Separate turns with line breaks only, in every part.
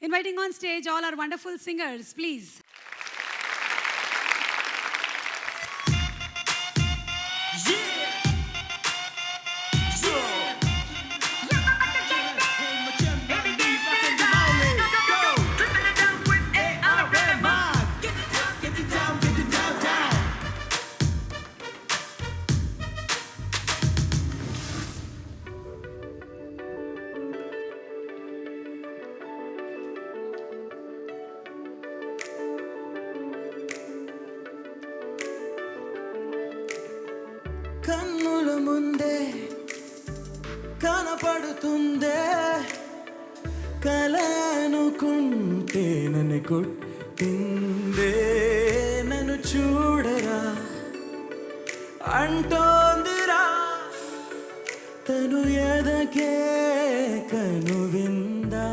Inviting on stage all our wonderful singers, please.
కన్నుల ముందే కనపడుతుందే కల అనుకుంటే నన్ను కొట్టిందే నన్ను చూడరా అంటోందిరా తను ఎదకే కను విందా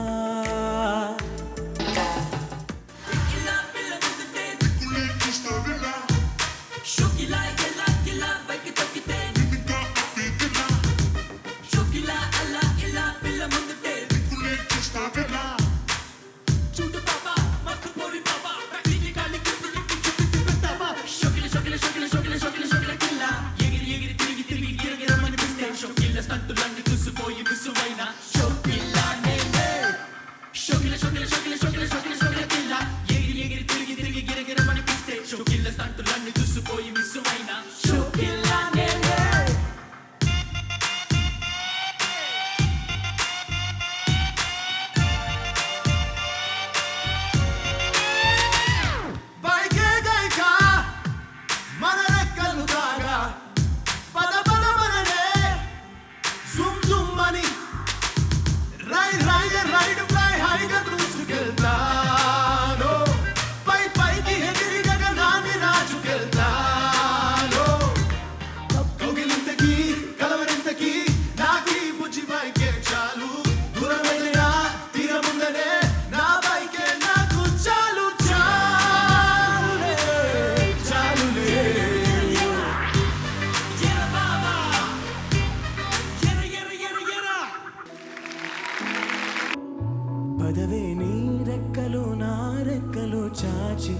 పదవే నీ రెక్కలు నా రెక్కలు చాచి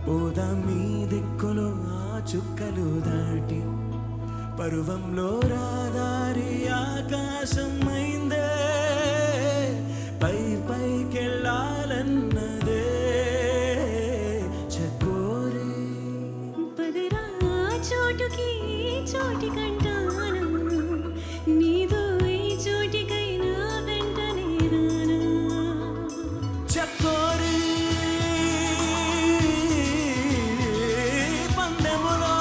పోదా మీ దిక్కులు ఆ చుక్కలు దాటి పరువంలో రాదారి ఆకాశం అయిందే పై పైకెళ్ళాలన్నదే చకోరి
పదరా చోటుకి చోటి కంటాను నీదో ఈ చోటికైనా వెంటనే రానా
చకోరి పందెములో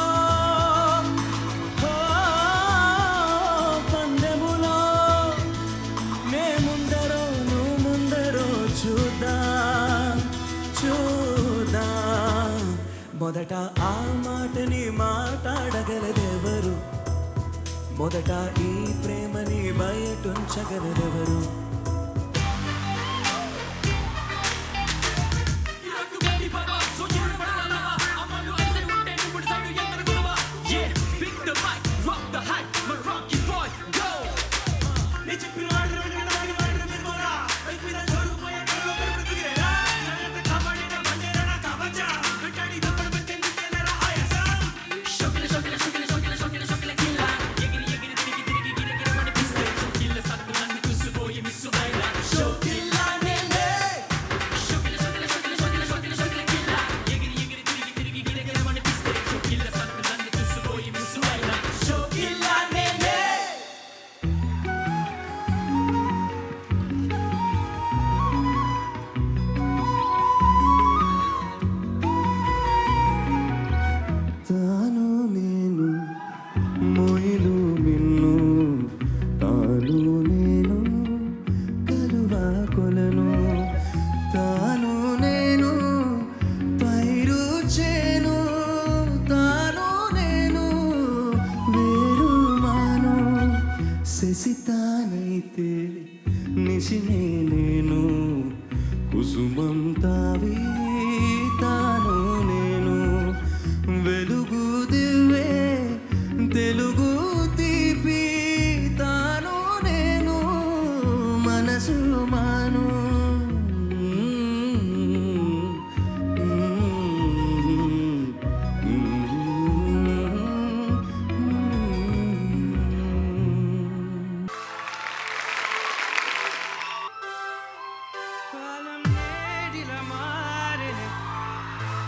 పందెములో నే ముందరో నువ్వు ముందరో చూద్దాం చూద్దాం మొదట ఆ మాటని మాట్లాడగలదెవరు మొదట ఈ ప్రేమని బయటుంచగలదెవరు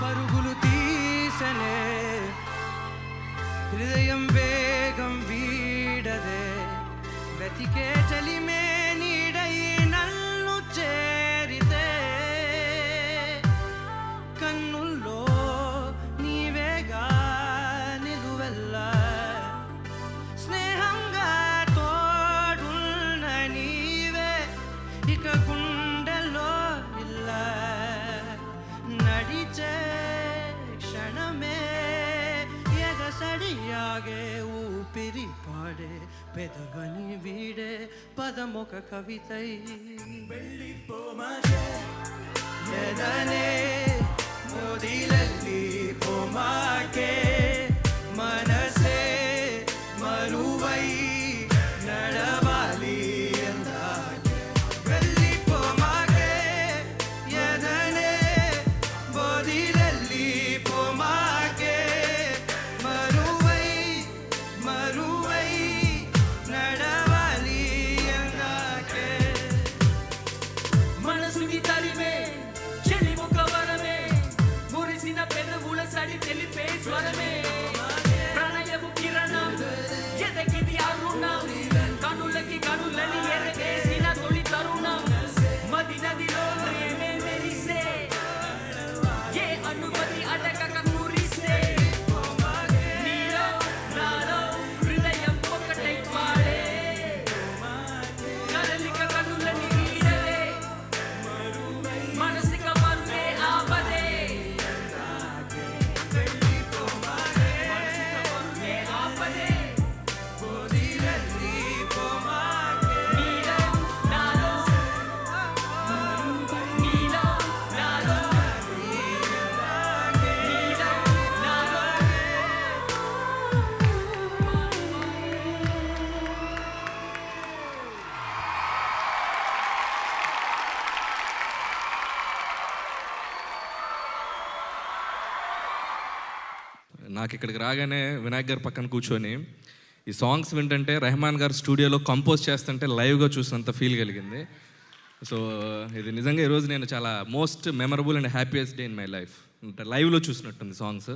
పరుగులు తీసనే హృదయం వేగం వీడదే వెతికే చలిమే నీడై నన్ను చేరితే కన్నుల్లో నీవేగా నిలువెల్లా స్నేహంగా తోడున్న నీవే ఇక గుండెల్లో ఇలా నడిచే క్షణమే ఎగసడియాగే ఊపిరి పాడే పెదవని వీడే పదమొక కవితై వెళ్ళిపోమాకే ఎదనే మోదిలల్లి పోమాకే మనసే మరువై నడవాలి ఎందాకే వెళ్ళిపోమాకే ఎదనే మోదిలల్లి పోమాకే మరువై నడవాలి ఎందాకే
మనసుని తరిమే చెలి ముఖ వరమే మురిసిన పెదవుల సడి తెలిపే స్వరమే ప్రణయము కిరణం ఎదగిది అరుణం కనులకి కనులని ఎరగేసిన తొలి తరుణం మది నదిలో ప్రేమే మెరిసే ఏ అనుమతి అడగక కురిసే నీలో నాలో హృదయం ఒకటై పాడే కదలిక కనులని వీడలే మనసిక మరువే ఆపదే నీలో నాలో నీలో నాలో నీలో నాలో
నాకు ఇక్కడికి రాగానే వినాయక్ గారు పక్కన కూర్చొని ఈ సాంగ్స్ వింటుంటే రెహమాన్ గారు స్టూడియోలో కంపోజ్ చేస్తుంటే లైవ్గా చూసినంత ఫీల్ కలిగింది. సో ఇది నిజంగా ఈరోజు నేను చాలా most memorable and happiest day in my life. అంటే లైవ్లో చూసినట్టుంది సాంగ్స్.